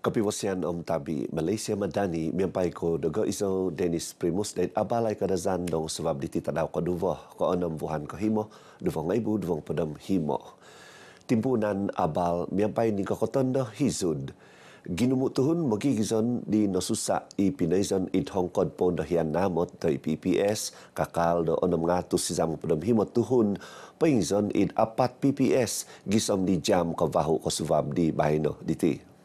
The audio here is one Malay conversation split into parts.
Kapiwasian Tabi Malaysia Madani miampai ko daga iso Dennis Primus dan abalai kadazan dong sebab di titadaw ko duvoh ko onam vuhan ko himo duvoh ngaibu duvoh pedam himo. Timpunan abal miampai ni kakotondo hizud. Ginumuk tuhun magi gizon di nosusa i pinaizon it hongkod pon dahian namot to PPS kakal do onam ngatus sizam pedam himo tuhun pengizon it apat PPS gisom di jam ko vahu ko subab di bahino diti.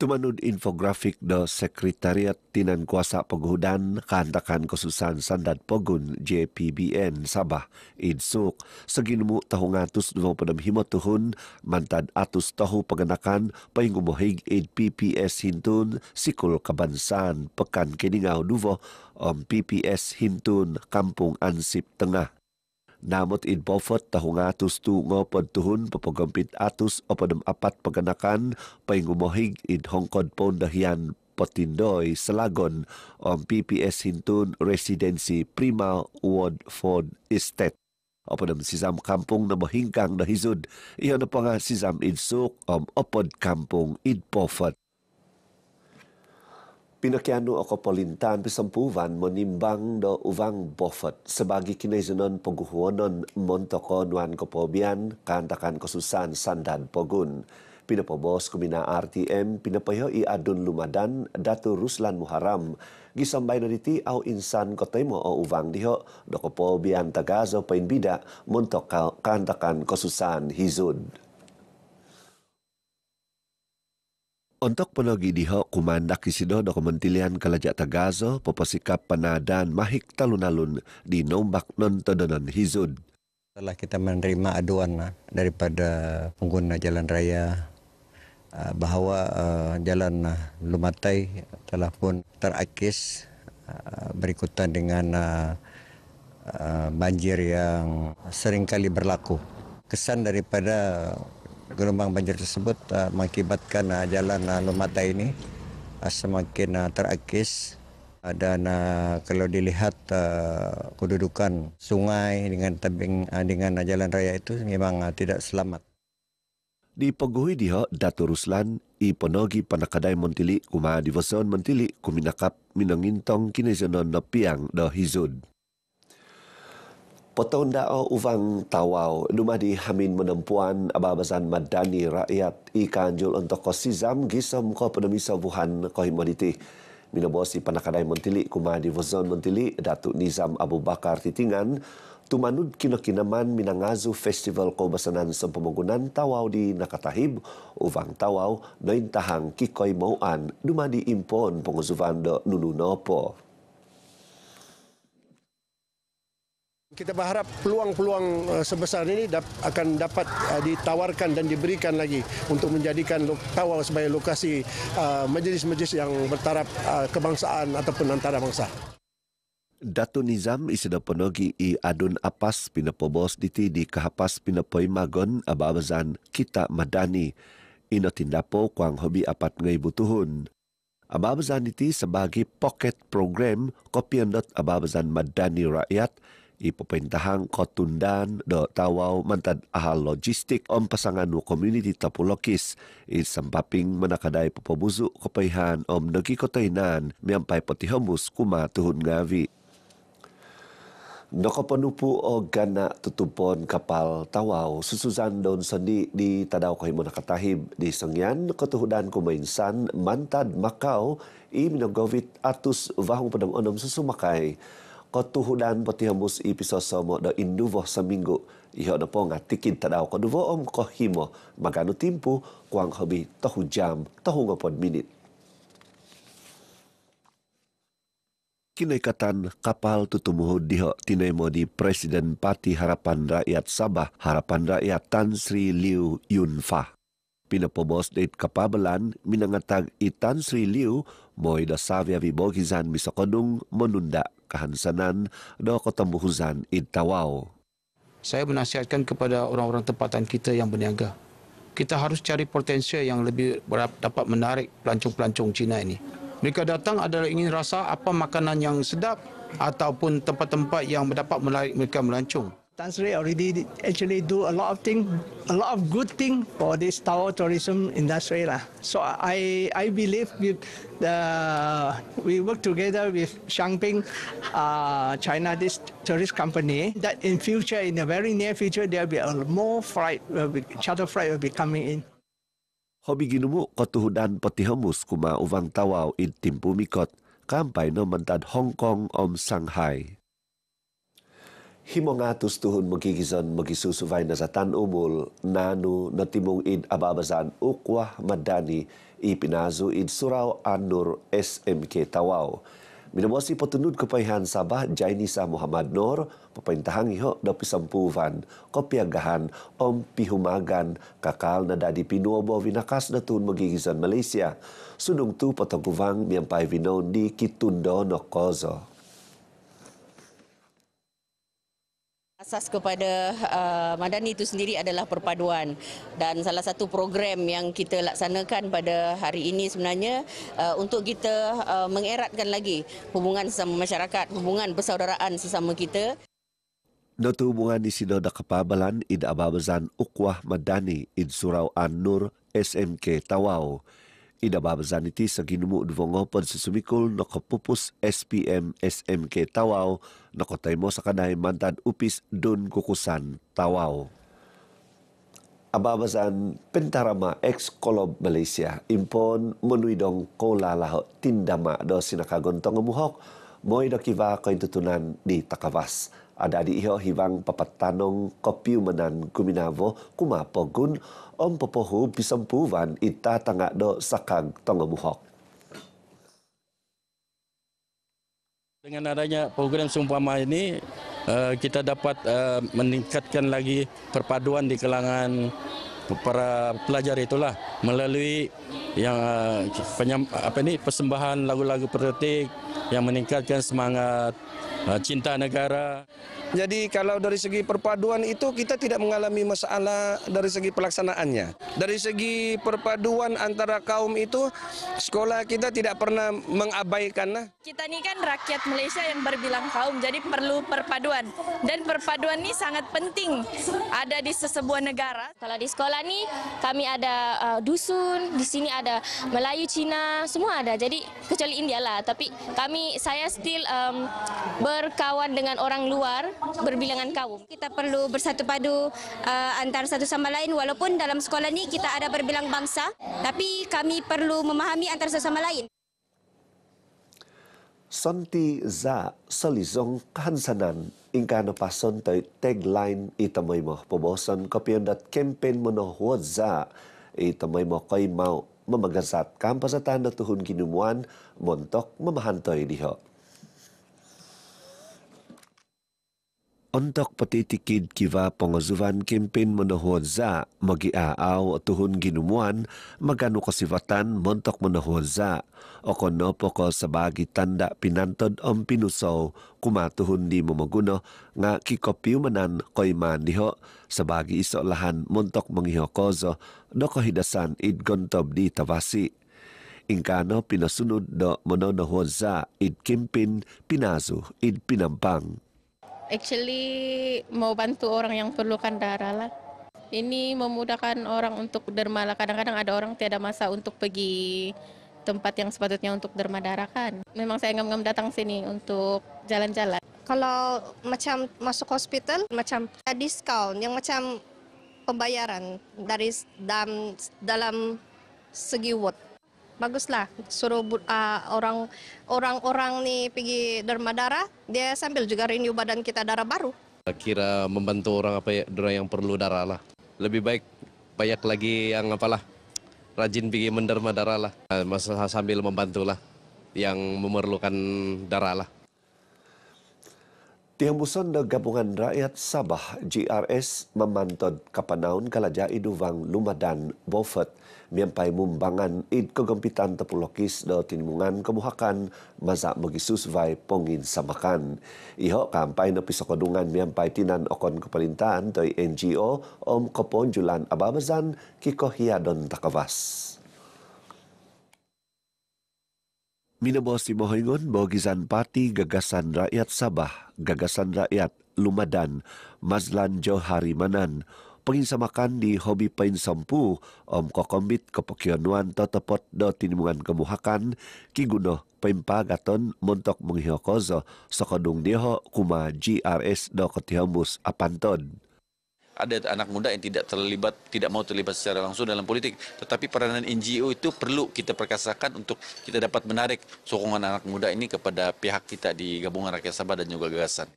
Tumanud infografik do Sekretariat Tinan Kuasa Penghudan Kehantakan Khususan Sandad Pogun JPBN Sabah Insuk seginmu tahun ngatus 25 tuhun mantad atus tahu pengenakan pengumuhig id PPS Hintun Sikul Kebangsaan Pekan Keningau Duvo PPS Hintun Kampung Ansip Tengah. Namot in Beaufort tahun atus tu ngopod tuhun pepogampit atus opadem apat paganakan paingumohig in Hongkod pon dahian Potindoy Selagon PPS Hintun Residensi Prima Woodford Estate. Opadem sisam kampung na mahingkang dahizud iyon na pa nga sisam insuk opod kampung in Beaufort. Pinakiano ako polintan pisampuvan menimbang do uvang Beaufort sebagai kinaizunon pagguhuonon montoko nuan kopobian kantakan kosusan sandad pogun. Pinapobos kumina RTM pinapayo i adun lumadan Datu Ruslan Muharam gisambay na diti au insan kotemo o uvang diho do kopobian tagazo painbida montok kantakan kosusan hizud. Untuk penologi diho kumandak isido do Kementerian Kalajak Tagazo pepasikap panadan mahik talun-alun di nombak non-todonon hizud. Setelah kita menerima aduan daripada pengguna jalan raya bahawa jalan Lumatai telah pun terakis berikutan dengan banjir yang seringkali berlaku. Kesan daripada gelombang banjir tersebut mengakibatkan jalan Lumatai ini semakin terakis dan kalau dilihat kedudukan sungai dengan tebing dengan jalan raya itu memang tidak selamat. Di pagguhi diho Datu Ruslan i ponogi panakadai Montili kuma divoson Montili kuminakap minangintong kinizonon na piang do hizud. Potong dao uvang tawau lumadi hamin menempuan ababazan madani rakyat ikan jul untuk kosizam gisom ko pedemisa wuhan ko himoditi. Minabosi panakadai Montili kuma divozon Montili Datuk Nizam Abu Bakar Titingan tumanud kinokinaman minangazu festival kaubasanan sempemunggunan tawau di Nakatahib uvang tawau nointahang kikoy mauan lumadi impon pengusuvan do nununopo. Kita berharap peluang-peluang sebesar ini akan dapat ditawarkan dan diberikan lagi untuk menjadikan tawau sebagai lokasi majlis-majlis yang bertaraf kebangsaan ataupun antarabangsa. Datu Nizam isida ponogi i adun apas pinapobos diti di kahapas pinapoi magon ababazan kita madani inotindapo kuang hobi apat ngay butuhun. Ababazan diti sebagai pocket program kopiandot ababazan madani rakyat ipopentahang kotundan do tawau mantad ahal logistik pasangan no community tapulokis isampaping manakadai popobuzuk kopaihan nagi kotainan miampai potihomus kuma tuhun ngavi. Noko penupu o gana tutupon kapal tawau susuzan don sendi di tadau kohimon Nakatahib di Sengyan ketuhudan kumainsan mantad Makau i minogovit atus vahung pedang onom susu makai. Kotuhudan potihamus ipisosomo do induvoh seminggu iho na po nga tikin tadaw koduvo kohimo magano timpu kuang hobi tahu jam tahu ngopod minit. Kinaikatan kapal tutumuhud diho tinemo di Presiden Parti Harapan Rakyat Sabah Harapan Rakyat Tan Sri Liu Yunfah. Pinapobos date kapabalan minangatag Tan Sri Liu moy da savia vibogizan misokodung menunda kehansanan do ketembuhuzan itawau. Saya menasihatkan kepada orang-orang tempatan kita yang berniaga. Kita harus cari potensi yang lebih dapat menarik pelancong-pelancong Cina ini. Mereka datang adalah ingin rasa apa makanan yang sedap ataupun tempat-tempat yang dapat menarik mereka melancong. Tan Sri already actually do a lot of good thing for this tower tourism industry lah. So I believe we work together with Shangping China, this tourist company, that in future, in the very near future, there will be more charter flight will be coming in. Hobi ginumu kotuhudan patihamus kuma uvang tawaw id timpu mikot kampay no mantad Hong Kong Shanghai. Himo nga tustuhun magigizan magisusuvay na sa tanumul nanu na timong id ababazaan Ukwah Madani ipinazo id Surau An-Nur SMK Tawaw. Minamosi patunud kapayhan Sabah Jainisa Muhammad Nur papayntahang iho da pisampuvan kopiagahan pihumagan kakal na dadi pinuobo vinakas na tun magigizan Malaysia sunung tu pataguvang miyampay vinon di Kitundo Nokozo. Asas kepada Madani itu sendiri adalah perpaduan, dan salah satu program yang kita laksanakan pada hari ini sebenarnya untuk kita mengeratkan lagi hubungan sesama masyarakat, hubungan persaudaraan sesama kita. Notu hubungan di Sinoda Kepabalan id ababazan Ukwah Madani id Surau An-Nur SMK Tawaw. Ida babazan iti sa ginumu duvongopod sa sumikul na kapupus SPM SMK Tawaw na kotay mo sa kanay mantad upis dun kukusan Tawaw. Ababazan Pentarama ex-Kolob Malaysia impon menuidong kolalaho tindama do sinakagontong amuhok mo'y nakiva ko'y tutunan di Takavas. Ada di iho hibang papatanong kopiumanan kuminavo kumapogun popohu pisampuvan itatanga do sakag tongamuhok. Dengan adanya program seumpama ini, kita dapat meningkatkan lagi perpaduan di kalangan para pelajar itulah melalui yang persembahan lagu-lagu patriotik yang meningkatkan semangat cinta negara. Jadi kalau dari segi perpaduan itu kita tidak mengalami masalah dari segi pelaksanaannya. Dari segi perpaduan antara kaum itu sekolah kita tidak pernah mengabaikan. Kita ini kan rakyat Malaysia yang berbilang kaum, jadi perlu perpaduan. Dan perpaduan ini sangat penting ada di sebuah negara. Kalau di sekolah ni kami ada dusun, di sini ada Melayu, Cina, semua ada. Jadi kecuali India lah. Tapi saya still berkawan dengan orang luar berbilangan kaum. Kita perlu bersatu padu antara satu sama lain, walaupun dalam sekolah ni kita ada berbilang bangsa, tapi kami perlu memahami antara satu sama lain. Sonti za solizong kahansanan ingka napason toy tagline itamoy mo poboson kopiondat campaign mo no huwad za itamoy mo koy mau mamagasat kampasatan na tuhun kinumuan montok mamahantoy diho. Untuk patitikid kiva pengazuvan campaign menahuan za magiaaw tuhun ginumuan magano kasivatan montok menahuan za o kono poko sabagi tanda pinantod pinusaw kumatuhun di mamaguno nga kikopiu manan koy man diho sabagi isolahan montok mangiho kozo do kahidasan id gontob di Tavasi. Ingkano pinasunod do mononahuan za id campaign pinazu id pinampang. Actually mau bantu orang yang perlukan darah lah. Ini memudahkan orang untuk derma lah. Kadang-kadang ada orang tiada masa untuk pergi tempat yang sepatutnya untuk derma darah kan. Memang saya ngam-ngam datang sini untuk jalan-jalan. Kalau macam masuk hospital, macam diskon, yang macam pembayaran dari dalam segi ward. Baguslah, suruh orang-orang nih pergi derma darah, dia sambil juga renew badan kita darah baru. Kira membantu orang yang perlu darah lah. Lebih baik banyak lagi yang rajin pergi menderma darah lah. Sambil membantulah yang memerlukan darah lah. Tihambuson na Gabungan Rakyat Sabah GRS memantod kapanaon kalaja iduvang lumadan Beaufort miyampay mumbangan id kagumpitan tapulokis do tinmungan kamuhakan maza magisusvay pongin samakan. Iho kampay na pisokodungan miyampay tinan okon kapalintaan toy NGO Koponjulan Ababazan Kikohiadon Takavas. Minabos si Mohoingon Bogizan Parti Gagasan Rakyat Sabah, Gagasan Rakyat Lumadan, Mazlan Johari Manan, penginsamakan di Hobi Pain Sampu, Om Kokombit Kepokionuan Totopot do Tinimungan Kemuhakan, Kiguno Pempagaton Montok Menghihokozo, Sokodung Deho Kuma GRS do Kotihambus Apantod. Ada anak muda yang tidak mau terlibat secara langsung dalam politik, tetapi peranan NGO itu perlu kita perkasakan untuk kita dapat menarik sokongan anak muda ini kepada pihak kita di Gabungan Rakyat Sabah dan juga Gagasan.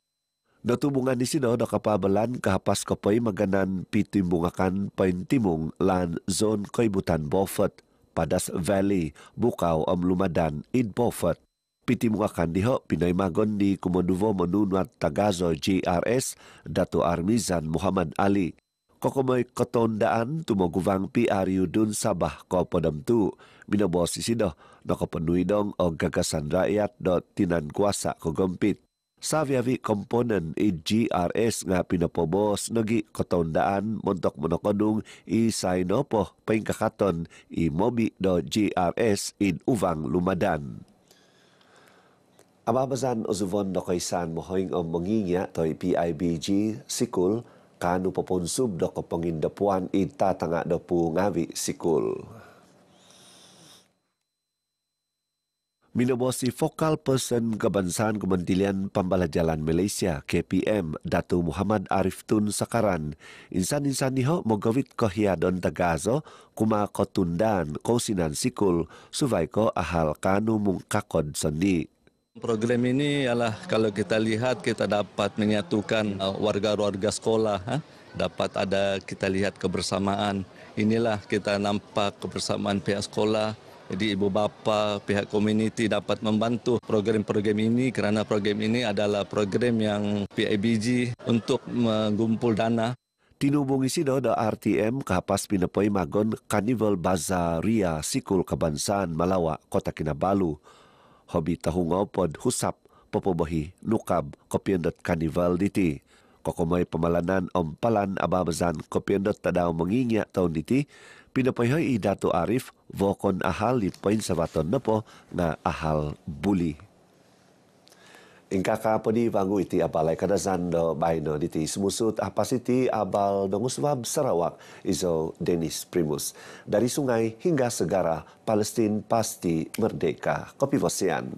Datubungan di sini ada kapabelan kahapas kapay maganan pitimbungakan pain timung lan zone Kaibutan Beaufort, Padas Valley, Bukau Lumadan, Id Beaufort. Pitimungakan diho pinaymagon di Kumonduvo Menunwat Tagazo GRS Dato Armizan Muhammad Ali. Kokomoy kotondaan tumoguvang PRU Dun Sabah ko podam tu. Minabos isido nakapenuhi dong o Gagasan Rakyat do tinan kuasa ko gompit. Saviavi komponen i GRS nga pinapobos nagi kotondaan montok monokodung i Sainopo pengkakaton i Mobi do GRS in Uvang Lumadan. Ababazan Ozuvon do kaisan mohoing o menginya toy PIBG sikul kanu poponsub do kepengindapuan ita tangak do pu ngawi sikul. Minobosi Focal Person Kebangsaan Kementerian Pembalajaran Malaysia KPM Datu Muhammad Arif Tun Sakaran insan-insan niho mogawit kohiadon Tagazo kuma kotundan kosinan sikul suvai ko ahal kanu mungkakod sendi. Program ini ialah kalau kita lihat kita dapat menyatukan warga-warga sekolah, dapat ada kita lihat kebersamaan. Inilah kita nampak kebersamaan pihak sekolah. Jadi ibu bapa, pihak komuniti dapat membantu program-program ini kerana program ini adalah program yang PIBG untuk mengumpul dana. Tinubung isi do RTM kahapas pinapoy magon Carnival Bazaar Ria Sikul Kebangsaan Malawa Kota Kinabalu. Hobi tahungopod husap popobohi nukab kopiandot Carnival diti. Kokomay pamalanan ompalan ababazan kopiandot tadaw mengingat tahun diti. Pinapayhoy i Dato Arif vokon ahal di poin sabaton na po na ahal buli. Ingkaka po di vangu iti abalay kadazan do bayno diti sumusut apas iti abal donguswab Sarawak iso Dennis Primus. Dari sungai hingga segara Palestin pasti merdeka. Kopi Vosian.